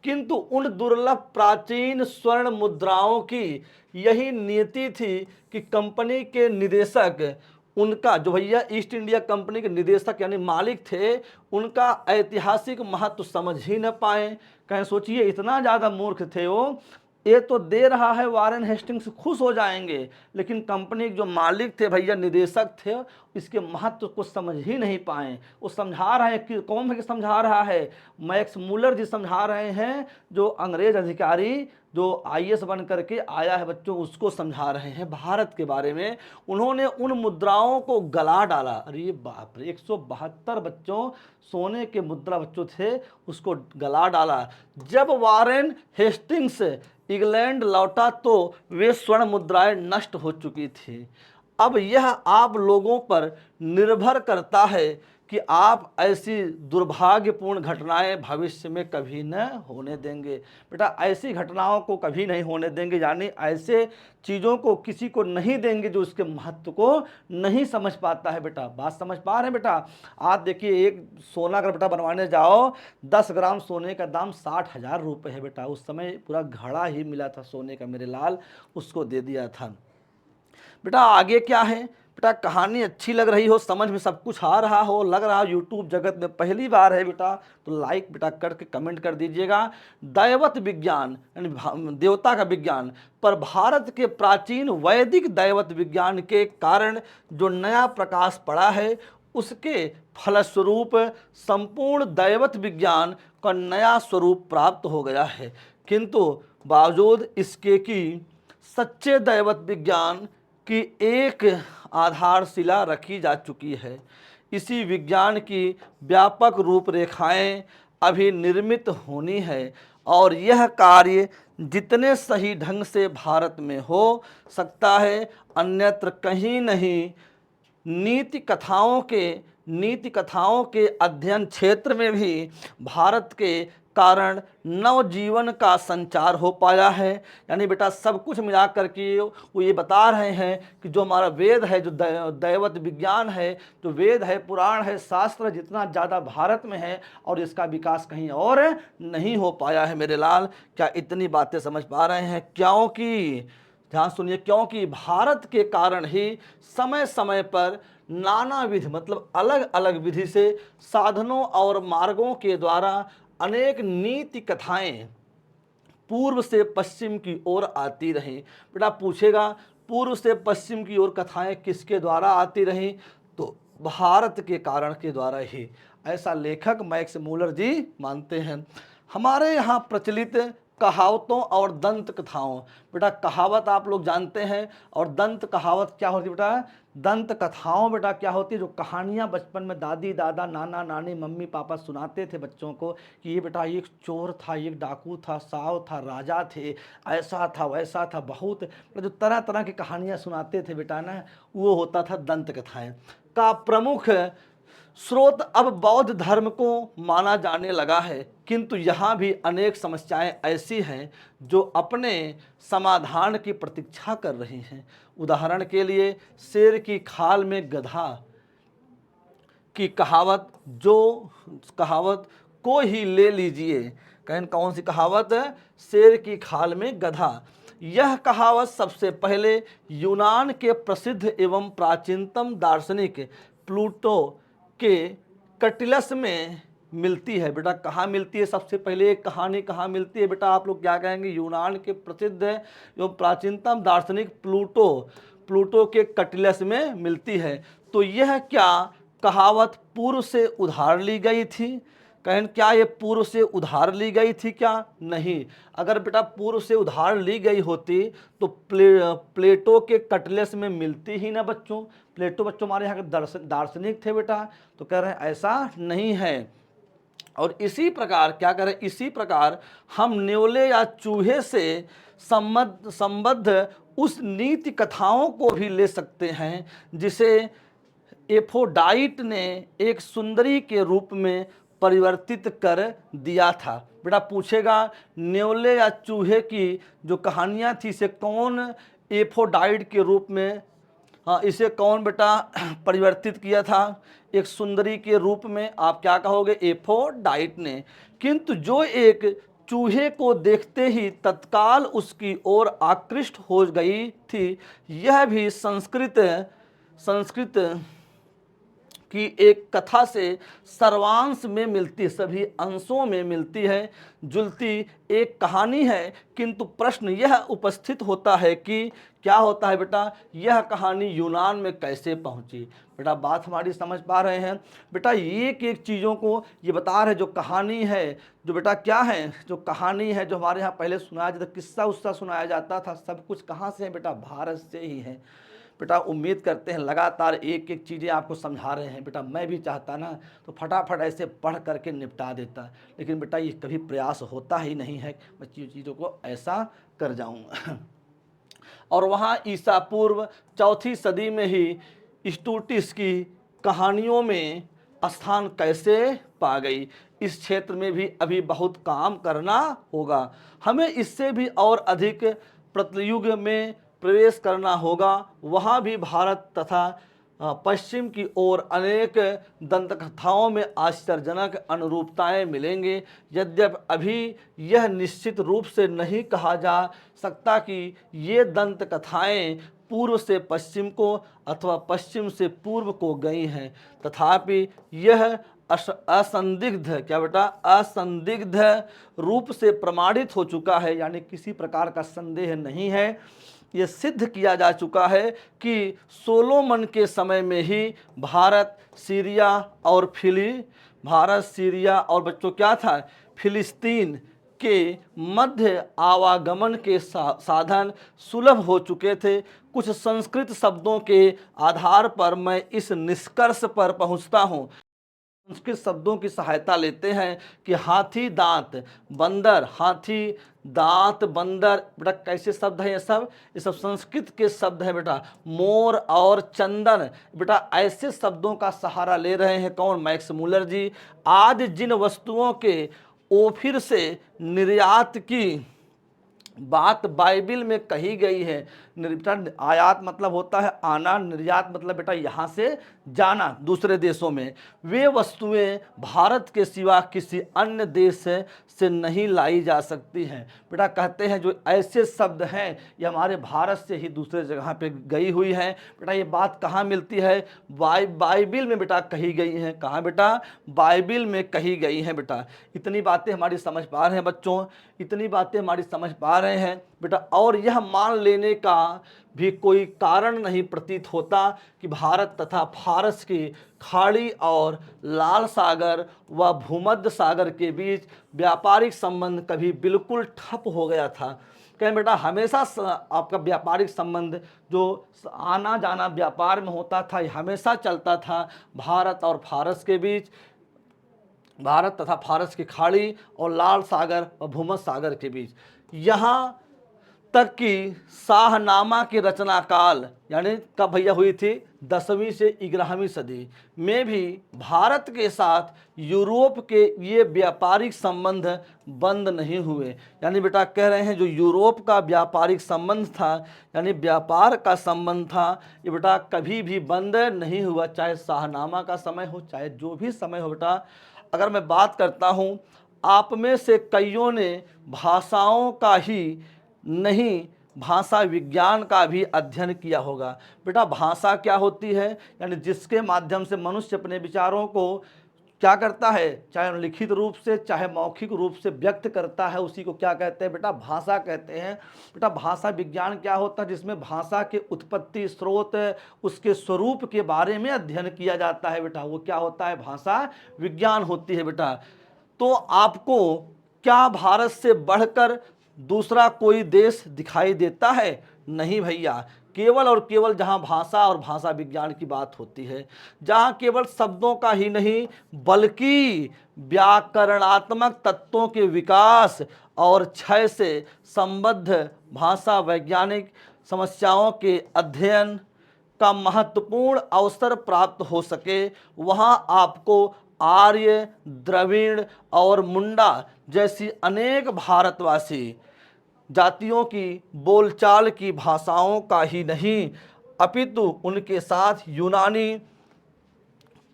किंतु उन दुर्लभ प्राचीन स्वर्ण मुद्राओं की यही नीति थी कि कंपनी के निदेशक, उनका जो भैया ईस्ट इंडिया कंपनी के निदेशक यानी मालिक थे, उनका ऐतिहासिक महत्व समझ ही न पाए। कहें सोचिए इतना ज़्यादा मूर्ख थे वो, ये तो दे रहा है वारेन हेस्टिंग्स खुश हो जाएंगे, लेकिन कंपनी के जो मालिक थे भैया, निदेशक थे, इसके महत्व को समझ ही नहीं पाए। वो समझा रहे हैं कि कौन है समझा रहा है, मैक्स मुलर जी समझा रहे हैं, जो अंग्रेज अधिकारी जो आईएएस बन करके आया है बच्चों, उसको समझा रहे हैं भारत के बारे में। उन्होंने उन मुद्राओं को गला डाला, अरे बाप रे, 172 बच्चों सोने के मुद्रा बच्चों थे, उसको गला डाला। जब वारेन हेस्टिंग्स इंग्लैंड लौटा तो वे स्वर्ण मुद्राएं नष्ट हो चुकी थी। अब यह आप लोगों पर निर्भर करता है कि आप ऐसी दुर्भाग्यपूर्ण घटनाएं भविष्य में कभी न होने देंगे। बेटा ऐसी घटनाओं को कभी नहीं होने देंगे, यानी ऐसे चीज़ों को किसी को नहीं देंगे जो उसके महत्व को नहीं समझ पाता है। बेटा बात समझ पा रहे हैं बेटा। आज देखिए एक सोना अगर बेटा बनवाने जाओ, 10 ग्राम सोने का दाम 60,000 रुपये है। बेटा उस समय पूरा घड़ा ही मिला था सोने का, मेरे लाल, उसको दे दिया था। बेटा आगे क्या है, बेटा कहानी अच्छी लग रही हो, समझ में सब कुछ आ रहा हो, लग रहा हो यूट्यूब जगत में पहली बार है बेटा, तो लाइक बेटा करके कमेंट कर दीजिएगा। दैवत विज्ञान यानी देवता का विज्ञान पर भारत के प्राचीन वैदिक दैवत विज्ञान के कारण जो नया प्रकाश पड़ा है, उसके फलस्वरूप संपूर्ण दैवत विज्ञान का नया स्वरूप प्राप्त हो गया है। किंतु बावजूद इसके कि सच्चे दैवत विज्ञान की एक आधारशिला रखी जा चुकी है, इसी विज्ञान की व्यापक रूपरेखाएं अभी निर्मित होनी है, और यह कार्य जितने सही ढंग से भारत में हो सकता है, अन्यत्र कहीं नहीं। नीति कथाओं के अध्ययन क्षेत्र में भी भारत के कारण नवजीवन का संचार हो पाया है। यानी बेटा सब कुछ मिला करके वो ये बता रहे हैं कि जो हमारा वेद है, जो दैवत विज्ञान है, जो वेद है, पुराण है, शास्त्र जितना ज़्यादा भारत में है, और इसका विकास कहीं और नहीं हो पाया है। मेरे लाल क्या इतनी बातें समझ पा रहे हैं? क्योंकि ध्यान सुनिए, क्योंकि भारत के कारण ही समय समय पर नानाविध मतलब अलग अलग विधि से साधनों और मार्गों के द्वारा अनेक नीति कथाएं पूर्व से पश्चिम की ओर आती रहीं। बेटा पूछेगा पूर्व से पश्चिम की ओर कथाएं किसके द्वारा आती रहीं? तो भारत के कारण के द्वारा ही, ऐसा लेखक मैक्स मूलर जी मानते हैं। हमारे यहाँ प्रचलित कहावतों और दंत कथाओं, बेटा कहावत आप लोग जानते हैं और दंत कहावत क्या होती है बेटा? दंत कथाओं बेटा क्या होती है? जो कहानियाँ बचपन में दादी दादा नाना नानी मम्मी पापा सुनाते थे बच्चों को कि ये बेटा एक चोर था, एक डाकू था, साव था, राजा थे, ऐसा था वैसा था, बहुत जो तरह तरह की कहानियाँ सुनाते थे बेटा ना, वो होता था दंत कथाएं का प्रमुख स्रोत। अब बौद्ध धर्म को माना जाने लगा है, किंतु यहाँ भी अनेक समस्याएं ऐसी हैं जो अपने समाधान की प्रतीक्षा कर रही हैं। उदाहरण के लिए शेर की खाल में गधा की कहावत, जो कहावत को ही ले लीजिए। कौन सी कहावत है? शेर की खाल में गधा। यह कहावत सबसे पहले यूनान के प्रसिद्ध एवं प्राचीनतम दार्शनिक प्लूटो के कटिलस में मिलती है। बेटा कहाँ मिलती है? सबसे पहले एक कहानी कहाँ मिलती है बेटा? आप लोग क्या कहेंगे? यूनान के प्रसिद्ध एवं प्राचीनतम दार्शनिक प्लूटो के कटिलस में मिलती है। तो यह क्या कहावत पूर्व से उधार ली गई थी? क्या ये पूर्व से उधार ली गई थी क्या? नहीं। अगर बेटा पूर्व से उधार ली गई होती तो प्लेटो के कटलेस में मिलती ही ना बच्चों। प्लेटो बच्चों हमारे यहाँ के दार्शनिक थे बेटा, तो कह रहे हैं ऐसा नहीं है। और इसी प्रकार क्या करें? इसी प्रकार हम न्योले या चूहे से संबद्ध उस नीति कथाओं को भी ले सकते हैं जिसे एफोडाइट ने एक सुंदरी के रूप में परिवर्तित कर दिया था। बेटा पूछेगा न्योले या चूहे की जो कहानियाँ थी इसे कौन एफोडाइट के रूप में, हाँ इसे कौन बेटा परिवर्तित किया था एक सुंदरी के रूप में? आप क्या कहोगे? एफोडाइट ने। किंतु जो एक चूहे को देखते ही तत्काल उसकी ओर आकृष्ट हो गई थी, यह भी संस्कृत की एक कथा से सर्वांश में मिलती, सभी अंशों में मिलती है जुलती एक कहानी है। किंतु प्रश्न यह उपस्थित होता है कि क्या होता है बेटा? यह कहानी यूनान में कैसे पहुंची? बेटा बात हमारी समझ पा रहे हैं? बेटा एक चीज़ों को ये बता रहे, जो कहानी है, जो बेटा क्या है, जो कहानी है जो हमारे यहाँ पहले सुनाया जाता, किस्सा उस्सा सुनाया जाता था, सब कुछ कहाँ से है बेटा? भारत से ही है। बेटा उम्मीद करते हैं लगातार एक एक चीज़ें आपको समझा रहे हैं। बेटा मैं भी चाहता ना तो फटाफट ऐसे पढ़ करके निपटा देता, लेकिन बेटा ये कभी प्रयास होता ही नहीं है मैं चीज़ों को ऐसा कर जाऊँ। और वहाँ ईसा पूर्व 4वीं सदी में ही स्टूटिस की कहानियों में स्थान कैसे पा गई? इस क्षेत्र में भी अभी बहुत काम करना होगा। हमें इससे भी और अधिक प्रत्युग में प्रवेश करना होगा। वहाँ भी भारत तथा पश्चिम की ओर अनेक दंतकथाओं में आश्चर्यजनक अनुरूपताएं मिलेंगे। यद्यपि अभी यह निश्चित रूप से नहीं कहा जा सकता कि ये दंतकथाएं पूर्व से पश्चिम को अथवा पश्चिम से पूर्व को गई हैं, तथापि यह असंदिग्ध, क्या बेटा? असंदिग्ध रूप से प्रमाणित हो चुका है, यानी किसी प्रकार का संदेह नहीं है। ये सिद्ध किया जा चुका है कि सोलोमन के समय में ही भारत सीरिया और बच्चों क्या था? फिलिस्तीन के मध्य आवागमन के साधन सुलभ हो चुके थे। कुछ संस्कृत शब्दों के आधार पर मैं इस निष्कर्ष पर पहुंचता हूं। संस्कृत शब्दों की सहायता लेते हैं कि हाथी दांत बंदर, हाथी दांत बंदर, बेटा कैसे शब्द हैं ये सब? ये सब संस्कृत के शब्द हैं बेटा। मोर और चंदन, बेटा ऐसे शब्दों का सहारा ले रहे हैं कौन? मैक्स मूलर जी। आज जिन वस्तुओं के ओफिर से निर्यात की बात बाइबिल में कही गई है, आयात मतलब होता है आना, निर्यात मतलब बेटा यहाँ से जाना दूसरे देशों में, वे वस्तुएं भारत के सिवा किसी अन्य देश से नहीं लाई जा सकती हैं। बेटा कहते हैं जो ऐसे शब्द हैं ये हमारे भारत से ही दूसरे जगह पे गई हुई हैं। बेटा ये बात कहाँ मिलती है? बाइबिल में बेटा कही गई हैं। कहाँ बेटा? बाइबिल में कही गई हैं। बेटा इतनी बातें हमारी समझ पा रहे हैं बच्चों? इतनी बातें हमारी समझ पा रहे हैं? बेटा और यह मान लेने का भी कोई कारण नहीं प्रतीत होता कि भारत तथा फारस की खाड़ी और लाल सागर व भूमध्य सागर के बीच व्यापारिक संबंध कभी बिल्कुल ठप हो गया था। कहें बेटा हमेशा आपका व्यापारिक संबंध जो आना जाना व्यापार में होता था ये हमेशा चलता था भारत और फारस के बीच, भारत तथा फारस की खाड़ी और लाल सागर और भूमध्य सागर के बीच। यहाँ तक कि शाहनामा की रचना काल यानी कब भैया हुई थी 10वीं से 11वीं सदी में भी भारत के साथ यूरोप के ये व्यापारिक संबंध बंद नहीं हुए। यानी बेटा कह रहे हैं जो यूरोप का व्यापारिक संबंध था यानी व्यापार का संबंध था ये बेटा कभी भी बंद नहीं हुआ, चाहे शाहनामा का समय हो चाहे जो भी समय हो। बेटा अगर मैं बात करता हूँ आप में से कईयों ने भाषाओं का ही नहीं भाषा विज्ञान का भी अध्ययन किया होगा। बेटा भाषा क्या होती है, यानी जिसके माध्यम से मनुष्य अपने विचारों को क्या करता है, चाहे लिखित रूप से चाहे मौखिक रूप से व्यक्त करता है, उसी को क्या कहते हैं बेटा भाषा कहते हैं। बेटा भाषा विज्ञान क्या होता है, जिसमें भाषा के उत्पत्ति स्रोत उसके स्वरूप के बारे में अध्ययन किया जाता है। बेटा वो क्या होता है, भाषा विज्ञान होती है। बेटा तो आपको क्या भारत से बढ़कर दूसरा कोई देश दिखाई देता है? नहीं भैया, केवल और केवल जहाँ भाषा और भाषा विज्ञान की बात होती है, जहाँ केवल शब्दों का ही नहीं बल्कि व्याकरणात्मक तत्वों के विकास और क्षय से संबद्ध भाषा वैज्ञानिक समस्याओं के अध्ययन का महत्वपूर्ण अवसर प्राप्त हो सके, वहाँ आपको आर्य, द्रविड़ और मुंडा जैसी अनेक भारतवासी जातियों की बोलचाल की भाषाओं का ही नहीं अपितु उनके साथ यूनानी,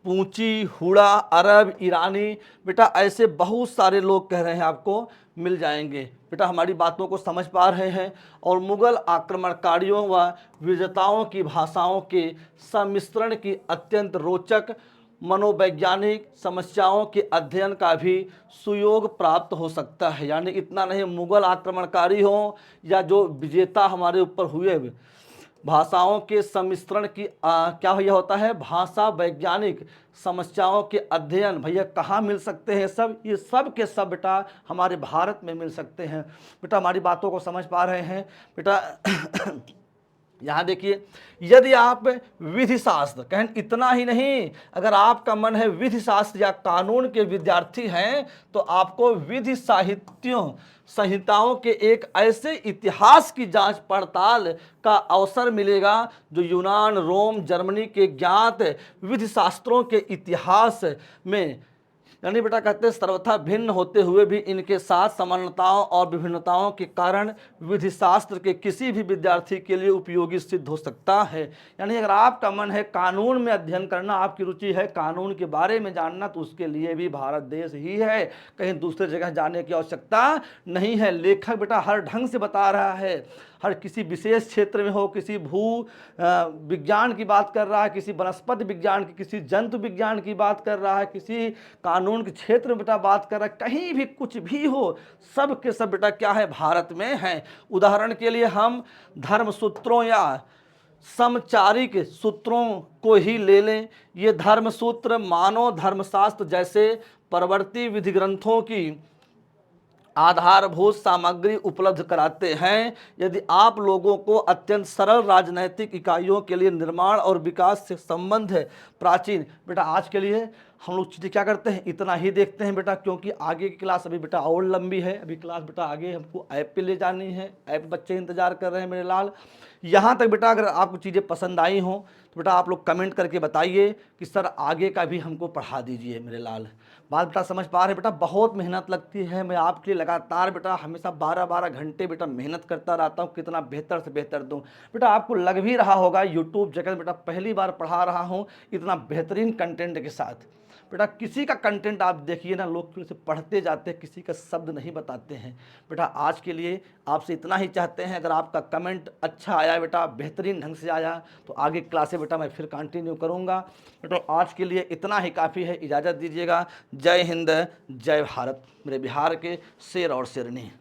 पूंची, हुड़ा, अरब, ईरानी, बेटा ऐसे बहुत सारे लोग कह रहे हैं आपको मिल जाएंगे। बेटा हमारी बातों को समझ पा रहे हैं। और मुगल आक्रमणकारियों व विजेताओं की भाषाओं के सम्मिश्रण की अत्यंत रोचक मनोवैज्ञानिक समस्याओं के अध्ययन का भी सुयोग प्राप्त हो सकता है। यानी इतना नहीं मुगल आक्रमणकारी हों या जो विजेता हमारे ऊपर हुए, भाषाओं के सम्मिश्रण की क्या भैया होता है, भाषा वैज्ञानिक समस्याओं के अध्ययन भैया कहाँ मिल सकते हैं? सब ये सब के सब बेटा हमारे भारत में मिल सकते हैं। बेटा हमारी बातों को समझ पा रहे हैं? बेटा यहाँ देखिए, यदि आप विधि शास्त्र कहें, इतना ही नहीं, अगर आपका मन है विधि शास्त्र या कानून के विद्यार्थी हैं तो आपको विधि साहित्यों संहिताओं के एक ऐसे इतिहास की जांच पड़ताल का अवसर मिलेगा जो यूनान, रोम, जर्मनी के ज्ञात विधि शास्त्रों के इतिहास में यानी बेटा कहते हैं सर्वथा भिन्न होते हुए भी इनके साथ समानताओं और विभिन्नताओं के कारण विधि शास्त्र के किसी भी विद्यार्थी के लिए उपयोगी सिद्ध हो सकता है। यानी अगर आपका मन है कानून में अध्ययन करना, आपकी रुचि है कानून के बारे में जानना, तो उसके लिए भी भारत देश ही है, कहीं दूसरे जगह जाने की आवश्यकता नहीं है। लेखक बेटा हर ढंग से बता रहा है, हर किसी विशेष क्षेत्र में हो, किसी भू विज्ञान की बात कर रहा है, किसी वनस्पति विज्ञान की, किसी जंतु विज्ञान की बात कर रहा है, किसी कानून के क्षेत्र में बेटा बात कर रहा है, कहीं भी कुछ भी हो, सब के सब बेटा क्या है, भारत में है। उदाहरण के लिए हम धर्म सूत्रों या समचारिक सूत्रों को ही ले लें। ये धर्म सूत्र मानव धर्मशास्त्र जैसे परवर्ती विधि ग्रंथों की आधारभूत सामग्री उपलब्ध कराते हैं। यदि आप लोगों को अत्यंत सरल राजनैतिक इकाइयों के लिए निर्माण और विकास से संबंध है प्राचीन, बेटा आज के लिए हम लोग चीज़ें क्या करते हैं, इतना ही देखते हैं बेटा, क्योंकि आगे की क्लास अभी बेटा और लंबी है। अभी क्लास बेटा आगे हमको ऐप पे ले जानी है, ऐप बच्चे इंतजार कर रहे हैं मेरे लाल। यहाँ तक बेटा अगर आपको चीज़ें पसंद आई हों तो बेटा आप लोग कमेंट करके बताइए कि सर आगे का भी हमको पढ़ा दीजिए मेरे लाल। बात बेटा समझ पा रहे बेटा, बहुत मेहनत लगती है। मैं आपके लिए लगातार बेटा हमेशा 12-12 घंटे बेटा मेहनत करता रहता हूँ, कितना बेहतर से बेहतर दूँ। बेटा आपको लग भी रहा होगा यूट्यूब जगह बेटा पहली बार पढ़ा रहा हूँ इतना बेहतरीन कंटेंट के साथ। बेटा किसी का कंटेंट आप देखिए ना, लोग फिर से पढ़ते जाते हैं, किसी का शब्द नहीं बताते हैं। बेटा आज के लिए आपसे इतना ही चाहते हैं, अगर आपका कमेंट अच्छा आया बेटा, बेहतरीन ढंग से आया, तो आगे क्लासे बेटा मैं फिर कंटिन्यू करूँगा। बेटा आज के लिए इतना ही काफ़ी है, इजाज़त दीजिएगा। जय हिंद, जय भारत, मेरे बिहार के शेर और शेरनी।